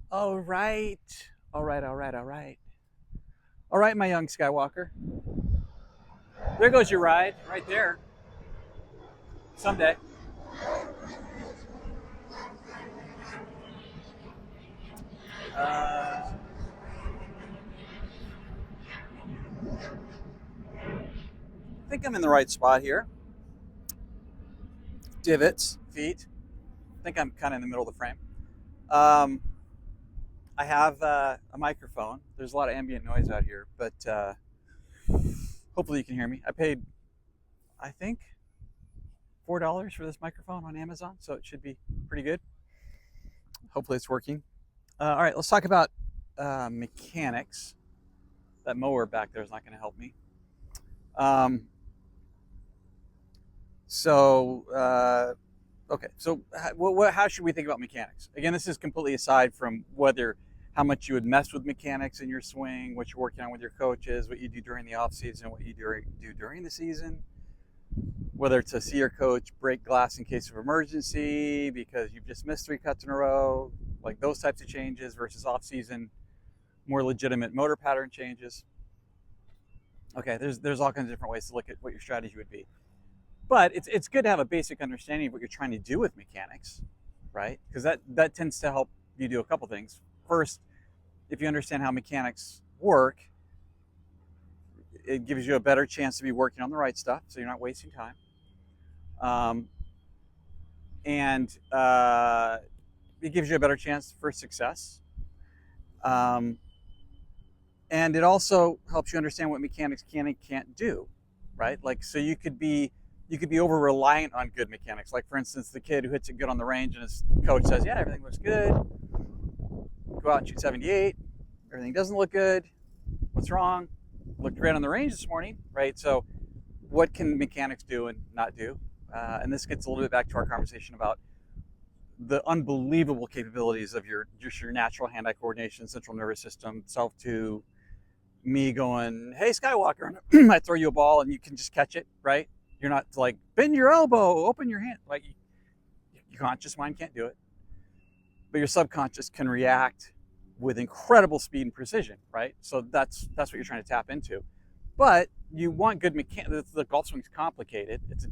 All right. All right, all right, all right. All right, my young Skywalker. There goes your ride right there. Someday. I think I'm in the right spot here. Divots, feet. I think I'm kind of in the middle of the frame. Um, I have a microphone. There's a lot of ambient noise out here, but hopefully you can hear me. I paid, I think, $4 for this microphone on Amazon, so it should be pretty good. Hopefully it's working. All right, let's talk about mechanics. That mower back there is not going to help me. Um, so, okay. So, how should we think about mechanics? Again, this is completely aside from whether how much you would mess with mechanics in your swing, what you're working on with your coaches, what you do during the off season, what you do during the season, whether to see your coach, break glass in case of emergency because you've just missed 3 cuts in a row, like those types of changes versus off season, more legitimate motor pattern changes. Okay, there's all kinds of different ways to look at what your strategy would be. But it's good to have a basic understanding of what you're trying to do with mechanics, right? Because that tends to help you do a couple things. First, if you understand how mechanics work, it gives you a better chance to be working on the right stuff, so you're not wasting time. Um, and it gives you a better chance for success. Um, and it also helps you understand what mechanics can and can't do, right? Like, so you could be over reliant on good mechanics. Like, for instance, the kid who hits it good on the range and his coach says, "Yeah, everything looks good. Go out and shoot 78. Everything doesn't look good. What's wrong? Looked great on the range this morning," right? So, what can mechanics do and not do? And this gets a little bit back to our conversation about the unbelievable capabilities of your natural hand-eye coordination, central nervous system, self to me going, "Hey, Skywalker," I throw you a ball and you can just catch it, right? You're not like, "Bend your elbow, open your hand." Like, your conscious mind can't do it, but your subconscious can react with incredible speed and precision, right? So that's what you're trying to tap into. But you want good mechanics. The golf swing's complicated. It's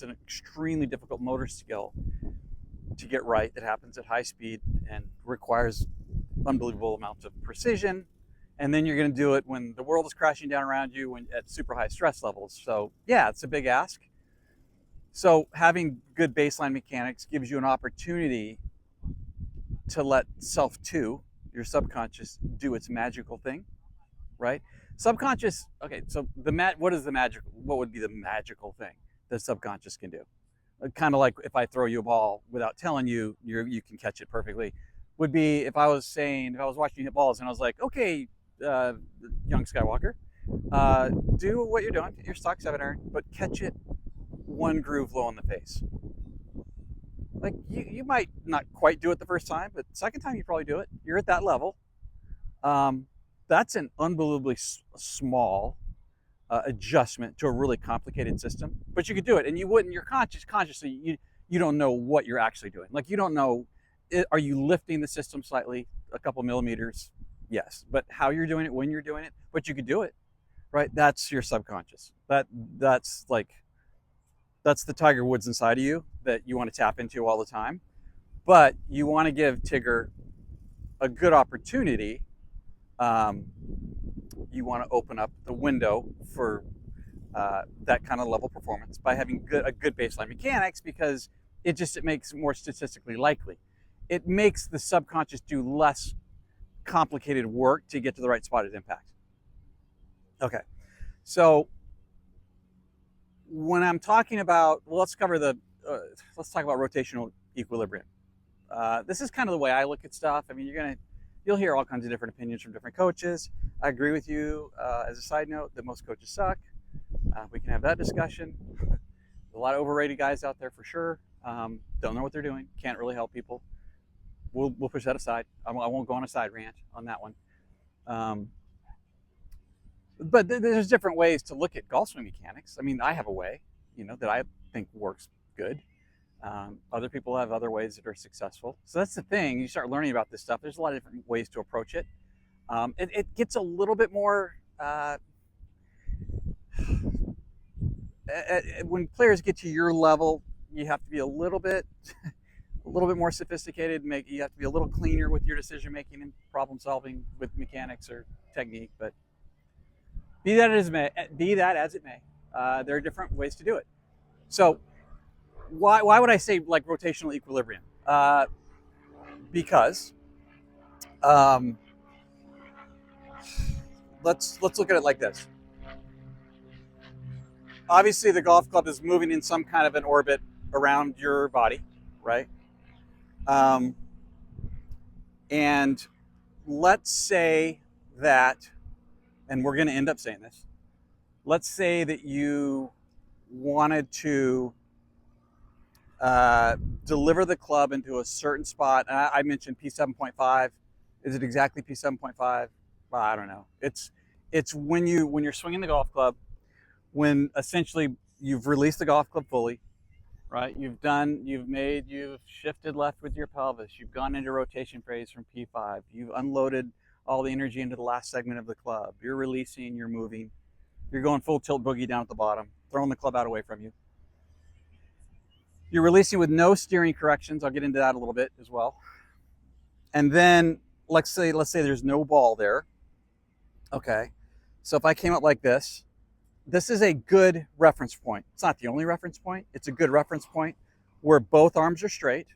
an extremely difficult motor skill to get right. That happens at high speed and requires unbelievable amounts of precision. And then you're going to do it when the world is crashing down around you when at super high stress levels. So yeah, it's a big ask. So having good baseline mechanics gives you an opportunity to let self two, your subconscious, do its magical thing, right? Subconscious. Okay, so what would be the magical thing the subconscious can do? Kind of like if I throw you a ball without telling you, you can catch it perfectly. Would be if I was saying, if I was watching you hit balls and I was like, "Okay, uh, young Skywalker, uh, do what you're doing, your stock 7 iron, but catch it one groove low in the face." Like, you might not quite do it the first time, but second time you probably do it. You're at that level. Um, that's an unbelievably small adjustment to a really complicated system, but you could do it, and you wouldn't. You're consciously you don't know what you're actually doing. Like, you don't know, are you lifting the system slightly, a couple millimeters? Yes, but how you're doing it, when you're doing it, but you could do it, right? That's your subconscious. That's like that's the Tiger Woods inside of you that you want to tap into all the time. But you want to give Tigger a good opportunity. Um, you want to open up the window for that kind of level performance by having a good baseline mechanics, because it makes it more statistically likely. It makes the subconscious do less complicated work to get to the right spot at impact. Okay, so when I'm talking about, well, let's talk about rotational equilibrium. This is kind of the way I look at stuff. I mean, you'll hear all kinds of different opinions from different coaches. I agree with you, as a side note, that most coaches suck. We can have that discussion. A lot of overrated guys out there for sure. Don't know what they're doing. Can't really help people. We'll push that aside. I won't go on a side rant on that one. Um, but there's different ways to look at golf swing mechanics. I mean, I have a way, that I think works good. Other people have other ways that are successful. So that's the thing. You start learning about this stuff. There's a lot of different ways to approach it. It gets a little bit more when players get to your level. You have to be a little bit more sophisticated. You have to be a little cleaner with your decision making and problem solving with mechanics or technique. But be that as it may, there are different ways to do it. So why would I say like rotational equilibrium? Because let's look at it like this. Obviously, the golf club is moving in some kind of an orbit around your body, right? And let's say that, and we're going to end up saying this, let's say that you wanted to deliver the club into a certain spot. I mentioned P7.5. Is it exactly P7.5? Well, I don't know. It's when you're swinging the golf club, when essentially you've released the golf club fully, right? You've shifted left with your pelvis. You've gone into rotation phase from P5. You've unloaded all the energy into the last segment of the club. You're releasing, you're moving. You're going full tilt boogie down at the bottom, throwing the club out away from you. You're releasing with no steering corrections. I'll get into that a little bit as well. And then let's say there's no ball there. Okay. So if I came up like this is a good reference point. It's not the only reference point. It's a good reference point where both arms are straight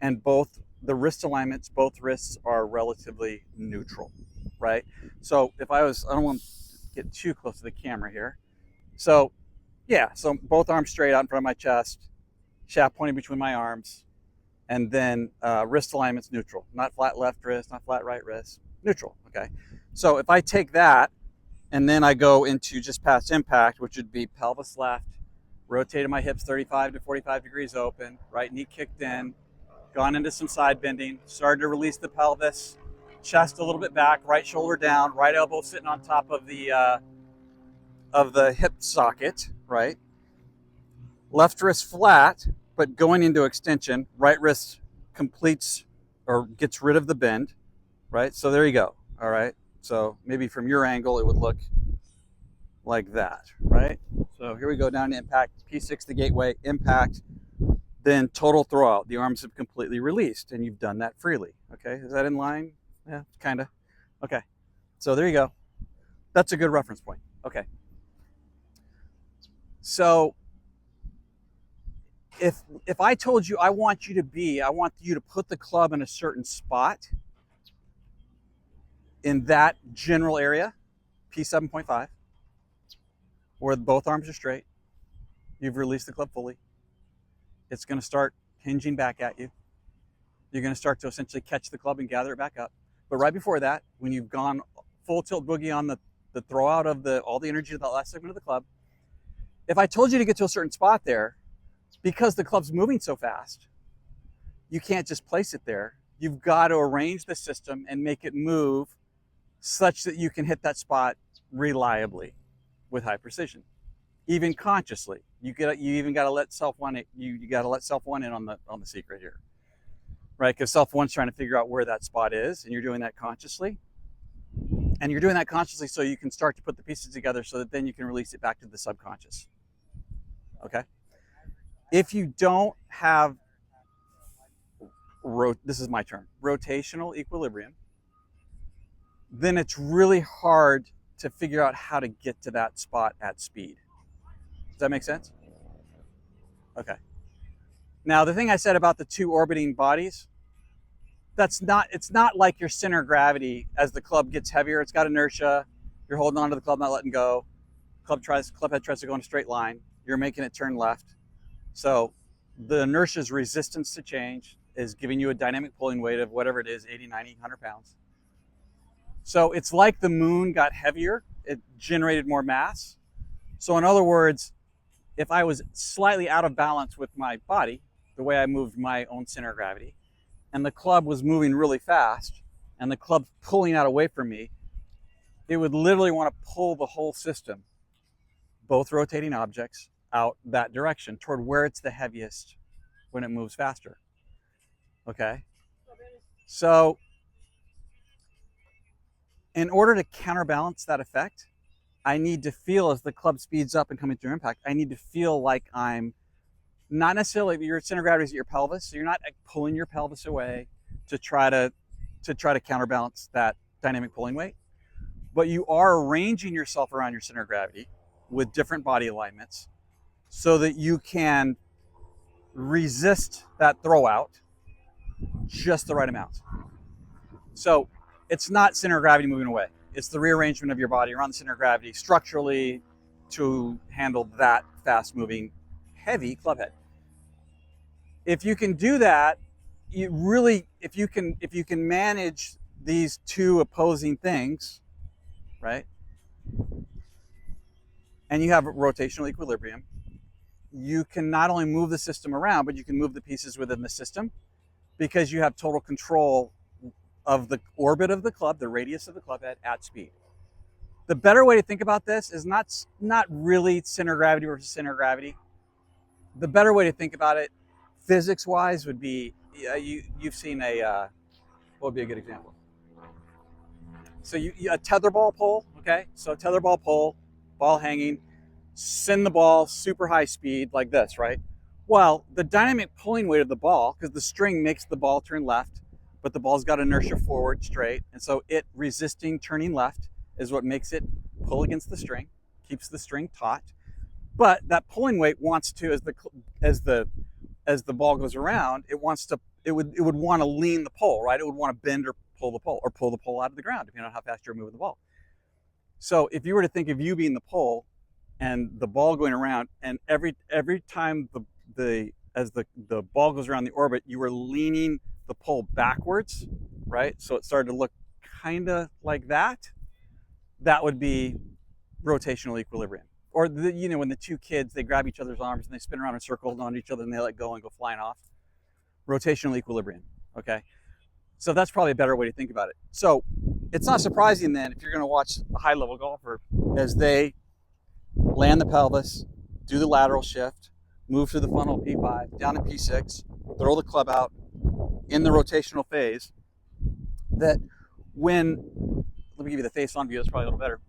and both the wrist alignments, both wrists are relatively neutral, right? So I don't want to get too close to the camera here. So yeah, so both arms straight out in front of my chest, shaft pointing between my arms, and then wrist alignments neutral. Not flat left wrist, not flat right wrist, neutral, okay? So if I take that, and then I go into just past impact, which would be pelvis left, rotated my hips 35 to 45 degrees open, right knee kicked in, gone into some side bending, started to release the pelvis, chest a little bit back, right shoulder down, right elbow sitting on top of the hip socket, right? Left wrist flat, but going into extension, right wrist completes or gets rid of the bend, right? So there you go, all right? So maybe from your angle, it would look like that, right? So here we go down to impact, P6 the gateway, impact, then total throwout. The arms have completely released and you've done that freely, okay? Is that in line? Yeah, kind of. Okay, so there you go. That's a good reference point, okay. So if I told you I want you to put the club in a certain spot, in that general area, P7.5, where both arms are straight, you've released the club fully, it's going to start hinging back at you. You're going to start to essentially catch the club and gather it back up. But right before that, when you've gone full tilt boogie on the throw out of all the energy to that last segment of the club, if I told you to get to a certain spot there, because the club's moving so fast, you can't just place it there. You've got to arrange the system and make it move such that you can hit that spot reliably with high precision, even consciously. You even got to let self one in on the secret here, right? Because self one's trying to figure out where that spot is, and you're doing that consciously. And you're doing that consciously so you can start to put the pieces together so that then you can release it back to the subconscious. Okay? If you don't have, this is my term, rotational equilibrium, then it's really hard to figure out how to get to that spot at speed. Does that make sense? Okay. Now, the thing I said about the two orbiting bodies, it's not like your center of gravity as the club gets heavier. It's got inertia. You're holding onto the club, not letting go. Club head tries to go in a straight line. You're making it turn left. So the inertia's resistance to change is giving you a dynamic pulling weight of whatever it is, 80, 90, 100 pounds. So it's like the moon got heavier. It generated more mass. So in other words, if I was slightly out of balance with my body, the way I moved my own center of gravity, and the club was moving really fast, and the club pulling out away from me, it would literally want to pull the whole system, both rotating objects, out that direction toward where it's the heaviest when it moves faster. Okay? So in order to counterbalance that effect, I need to feel as the club speeds up and coming through impact, I need to feel like I'm not necessarily, your center of gravity is at your pelvis, so you're not pulling your pelvis away to try to counterbalance that dynamic pulling weight, but you are arranging yourself around your center of gravity with different body alignments so that you can resist that throw out just the right amount. So it's not center of gravity moving away. It's the rearrangement of your body around the center of gravity structurally to handle that fast moving, heavy club head. If you can do that, you really, if you can manage these two opposing things, right? And you have rotational equilibrium, you can not only move the system around, but you can move the pieces within the system because you have total control of the orbit of the club, the radius of the club head at speed. The better way to think about this is not really center of gravity versus center of gravity. The better way to think about it, physics-wise, would be you've seen what would be a good example? So a tetherball pole, okay? So tetherball pole, ball hanging, send the ball super high speed like this, right? Well, the dynamic pulling weight of the ball, because the string makes the ball turn left, but the ball's got inertia forward straight, and so it resisting turning left is what makes it pull against the string, keeps the string taut. But that pulling weight wants to, as the ball goes around, it would want to lean the pole, right? It would want to bend or pull the pole out of the ground, depending on how fast you're moving the ball. So if you were to think of you being the pole and the ball going around, and every time as the ball goes around the orbit, you were leaning the pole backwards, right? So it started to look kind of like that. That would be rotational equilibrium. Or when the two kids, they grab each other's arms and they spin around in a circle, hold on to each other, and they let go and go flying off. Rotational equilibrium, okay? So that's probably a better way to think about it. So it's not surprising then if you're going to watch a high-level golfer as they land the pelvis, do the lateral shift, move to the funnel P5, down to P6, throw the club out in the rotational phase, that let me give you the face-on view, that's probably a little better.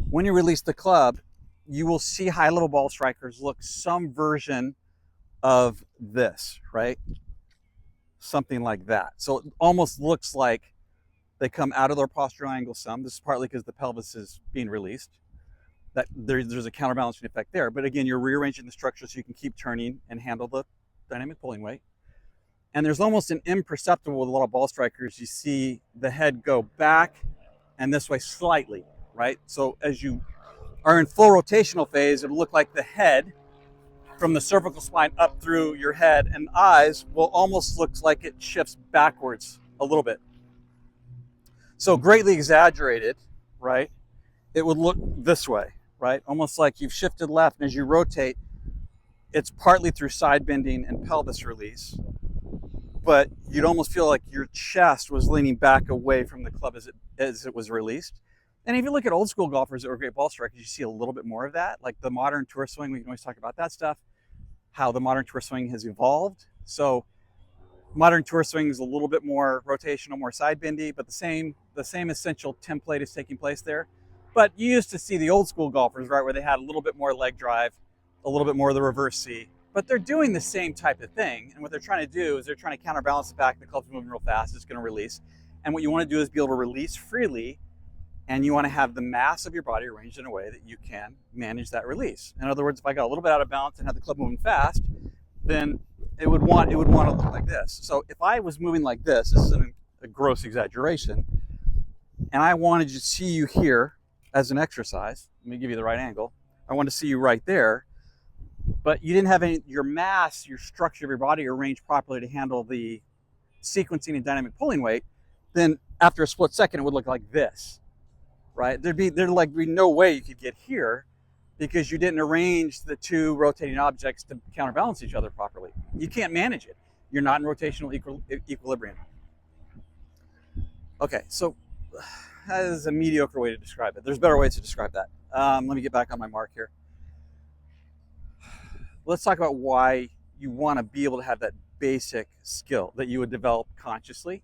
When you release the club, you will see high-level ball strikers look some version of this, right? Something like that. So it almost looks like they come out of their postural angle some. This is partly because the pelvis is being released. That there's a counterbalancing effect there. But again, you're rearranging the structure so you can keep turning and handle the dynamic pulling weight. And there's almost an imperceptible with a lot of ball strikers. You see the head go back and this way slightly, right? So as you are in full rotational phase, it'll look like the head from the cervical spine up through your head and eyes will almost look like it shifts backwards a little bit. So greatly exaggerated, right? It would look this way, right? Almost like you've shifted left, and as you rotate, it's partly through side bending and pelvis release, but you'd almost feel like your chest was leaning back away from the club as it was released. And if you look at old school golfers that were great ball strikers, you see a little bit more of that. Like the modern tour swing, we can always talk about that stuff, how the modern tour swing has evolved. So modern tour swing is a little bit more rotational, more side bendy, but the same essential template is taking place there. But you used to see the old school golfers, right, where they had a little bit more leg drive, a little bit more of the reverse C, but they're doing the same type of thing. And what they're trying to do is they're trying to counterbalance the fact the club's moving real fast, it's going to release. And what you want to do is be able to release freely, and you want to have the mass of your body arranged in a way that you can manage that release. In other words, if I got a little bit out of balance and had the club moving fast, then it would want to look like this. So if I was moving like this is a gross exaggeration, and I wanted to see you here as an exercise, let me give you the right angle. I want to see you right there, but you didn't have your mass, your structure of your body arranged properly to handle the sequencing and dynamic pulling weight, then after a split second, it would look like this, right? There'd be no way you could get here because you didn't arrange the two rotating objects to counterbalance each other properly. You can't manage it. You're not in rotational equilibrium. Okay, so that is a mediocre way to describe it. There's better ways to describe that. Let me get back on my mark here. Let's talk about why you want to be able to have that basic skill that you would develop consciously.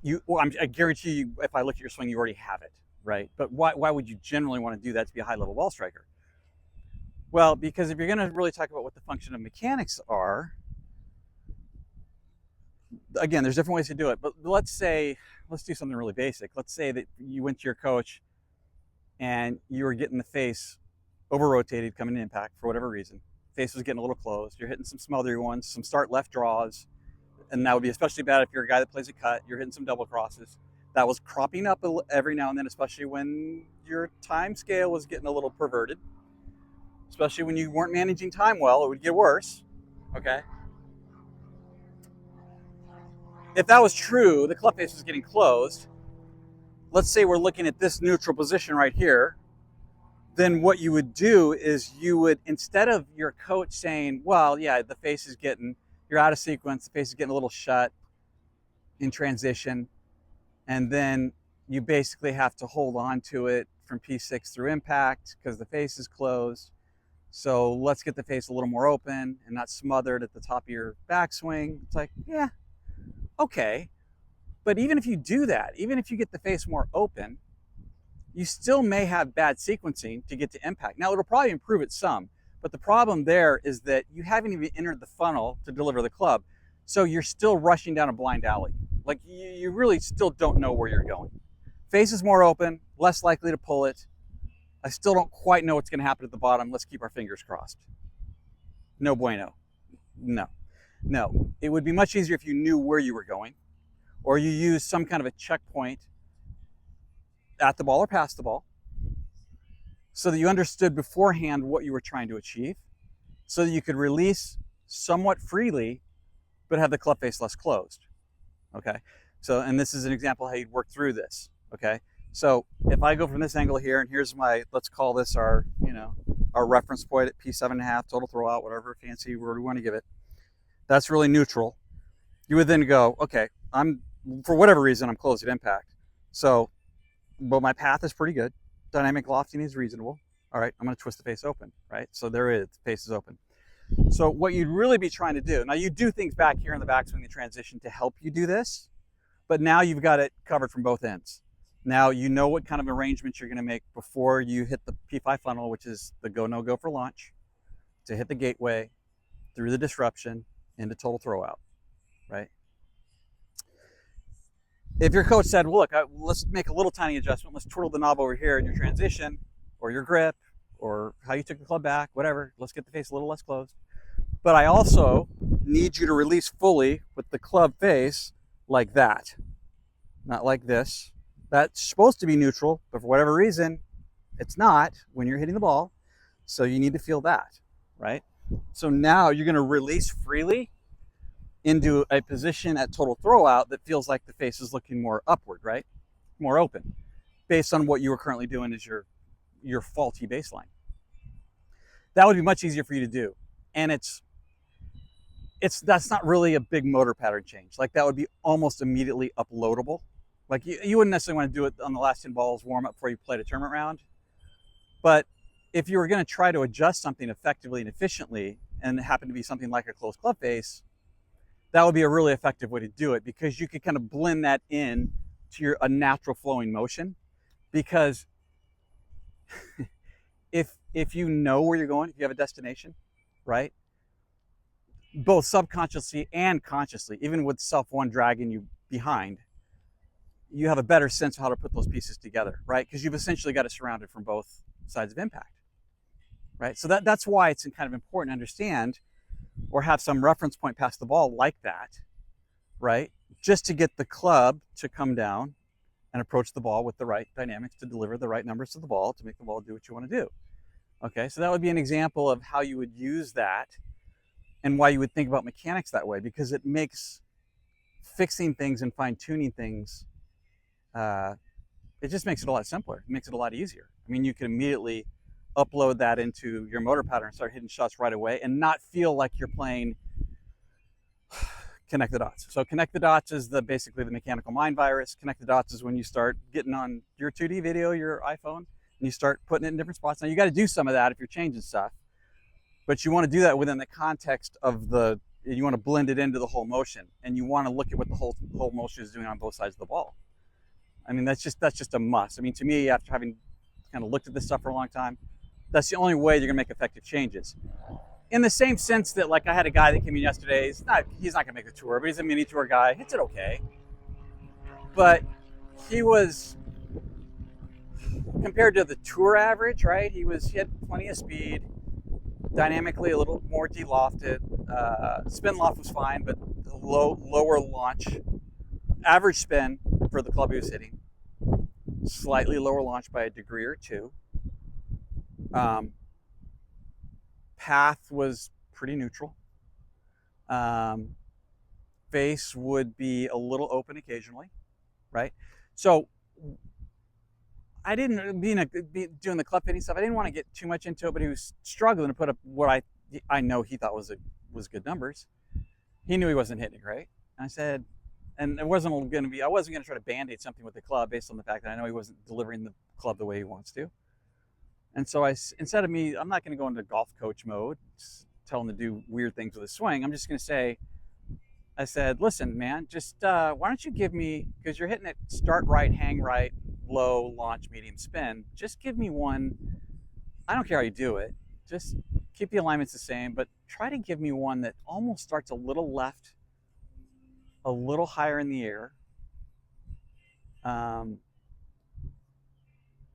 I guarantee you, if I look at your swing, you already have it, right? But why would you generally want to do that to be a high-level ball striker? Well, because if you're going to really talk about what the function of mechanics are, again, there's different ways to do it. But let's do something really basic. Let's say that you went to your coach and you were getting the face over-rotated coming to impact for whatever reason. Face was getting a little closed. You're hitting some smothery ones, some start left draws, and that would be especially bad if you're a guy that plays a cut. You're hitting some double crosses. That was cropping up every now and then, especially when your time scale was getting a little perverted. Especially when you weren't managing time well, it would get worse, okay? If that was true, the club face was getting closed. Let's say we're looking at this neutral position right here. Then what you would do is you would, instead of your coach saying, well, yeah, the face is getting, you're out of sequence, the face is getting a little shut in transition, and then you basically have to hold on to it from P6 through impact because the face is closed. So let's get the face a little more open and not smothered at the top of your backswing. It's like, yeah, okay. But even if you do that, even if you get the face more open, you still may have bad sequencing to get to impact. Now, it'll probably improve it some, but the problem there is that you haven't even entered the funnel to deliver the club. So you're still rushing down a blind alley. Like you really still don't know where you're going. Face is more open, less likely to pull it. I still don't quite know what's going to happen at the bottom. Let's keep our fingers crossed. No bueno. No. It would be much easier if you knew where you were going, or you used some kind of a checkpoint at the ball or past the ball, so that you understood beforehand what you were trying to achieve, so that you could release somewhat freely, but have the club face less closed. Okay. So, and this is an example how you'd work through this. Okay. So if I go from this angle here, and here's my, let's call this our, our reference point at P7.5, total throwout, whatever fancy word we want to give it. That's really neutral. You would then go, okay, for whatever reason, I'm close at impact. So, but my path is pretty good. Dynamic lofting is reasonable. All right, I'm going to twist the face open, right? So there it is, the face is open. So what you'd really be trying to do, now you do things back here in the backswing and transition to help you do this, but now you've got it covered from both ends. Now you know what kind of arrangements you're going to make before you hit the P5 funnel, which is the go, no go for launch, to hit the gateway, through the disruption, into total throwout, right? If your coach said, well, look, let's make a little tiny adjustment, let's twirl the knob over here in your transition, or your grip, or how you took the club back, whatever, let's get the face a little less closed. But I also need you to release fully with the club face like that, not like this. That's supposed to be neutral, but for whatever reason, it's not when you're hitting the ball. So you need to feel that, right? So now you're going to release freely into a position at total throwout that feels like the face is looking more upward, right? More open, based on what you were currently doing as your faulty baseline. That would be much easier for you to do. And that's not really a big motor pattern change. Like that would be almost immediately uploadable. Like you wouldn't necessarily want to do it on the last 10 balls warm up before you played a tournament round. But if you were going to try to adjust something effectively and efficiently, and it happened to be something like a closed club face, that would be a really effective way to do it, because you could kind of blend that in to a natural flowing motion. Because if you know where you're going, if you have a destination, right? Both subconsciously and consciously, even with self one dragging you behind, you have a better sense of how to put those pieces together, right? Because you've essentially got it surrounded from both sides of impact, right? So that's why it's kind of important to understand or have some reference point past the ball like that, right? Just to get the club to come down and approach the ball with the right dynamics to deliver the right numbers to the ball to make the ball do what you want to do. Okay, so that would be an example of how you would use that and why you would think about mechanics that way, because it makes fixing things and fine-tuning things, it just makes it a lot simpler. It makes it a lot easier. I mean, you can immediately upload that into your motor pattern and start hitting shots right away and not feel like you're playing connect the dots. So connect the dots is basically the mechanical mind virus. Connect the dots is when you start getting on your 2D video, your iPhone, and you start putting it in different spots. Now you got to do some of that if you're changing stuff, but you want to do that within the context of you want to blend it into the whole motion, and you want to look at what the whole motion is doing on both sides of the ball. I mean, that's just a must. I mean, to me, after having kind of looked at this stuff for a long time, that's the only way you're gonna make effective changes. In the same sense that, like, I had a guy that came in yesterday. He's not gonna make the tour, but he's a mini tour guy. Hits it okay, but he was, compared to the tour average, right? He had plenty of speed, dynamically a little more de-lofted. Spin loft was fine, but lower launch. Average spin for the club he was hitting, slightly lower launch by a degree or two. Path was pretty neutral. Face would be a little open occasionally, right? So I didn't, doing the club hitting stuff, I didn't want to get too much into it, but he was struggling to put up what I know he thought was good numbers. He knew he wasn't hitting it great. And I said, and I wasn't going to try to band-aid something with the club based on the fact that I know he wasn't delivering the club the way he wants to. And so instead of I'm not going to go into golf coach mode, tell him to do weird things with his swing. I'm just going to say, I said, listen, man, just why don't you give me, because you're hitting it start right, hang right, low, launch, medium, spin. Just give me one. I don't care how you do it. Just keep the alignments the same, but try to give me one that almost starts a little left, a little higher in the air, and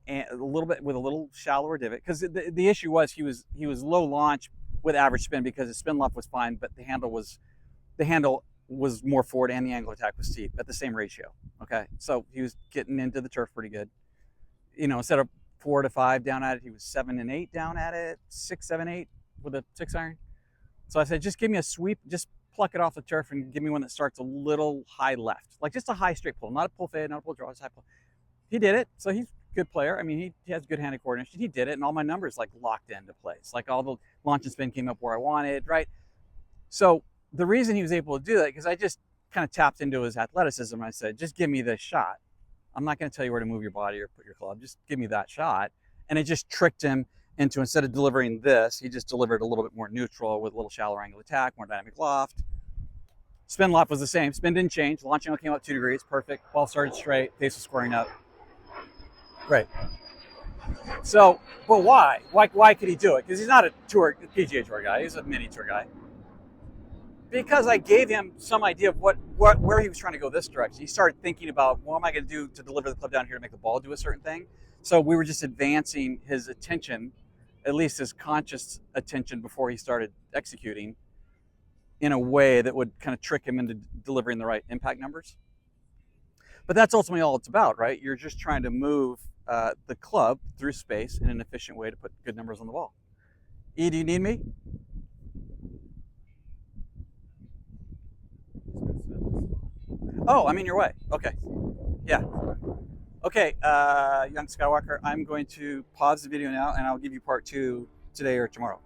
a little bit with a little shallower divot. Because the issue was he was low launch with average spin because his spin loft was fine, but the handle was more forward and the angle of attack was steep at the same ratio. Okay, so he was getting into the turf pretty good. You know, instead of 4 to 5 down at it, he was 7 and 8 down at it, 6, 7, 8 with a 6-iron. So I said, just give me a sweep, just pluck it off the turf and give me one that starts a little high left, like just a high straight pull, not a pull fade, not a pull draw, just high pull. He did it, so he's a good player. I mean, he has good hand-eye coordination. He did it, and all my numbers like locked into place. Like all the launch and spin came up where I wanted, right? So the reason he was able to do that, because I just kind of tapped into his athleticism. And I said, just give me this shot. I'm not going to tell you where to move your body or put your club. Just give me that shot. And it just tricked him into, instead of delivering this, he just delivered a little bit more neutral with a little shallower angle attack, more dynamic loft. Spin loft was the same. Spin didn't change. Launch angle came up 2 degrees. Perfect. Ball started straight. Pace was squaring up. Great. So, but why? Why could he do it? Because he's not a PGA Tour guy. He's a mini tour guy. Because I gave him some idea of where he was trying to go this direction. He started thinking about, what am I going to do to deliver the club down here to make the ball do a certain thing? So we were just advancing his attention, at least his conscious attention, before he started executing in a way that would kind of trick him into delivering the right impact numbers. But that's ultimately all it's about, right? You're just trying to move the club through space in an efficient way to put good numbers on the ball. E, do you need me? Oh, I'm in your way. Okay. Yeah. Okay, young Skywalker, I'm going to pause the video now, and I'll give you part 2 today or tomorrow.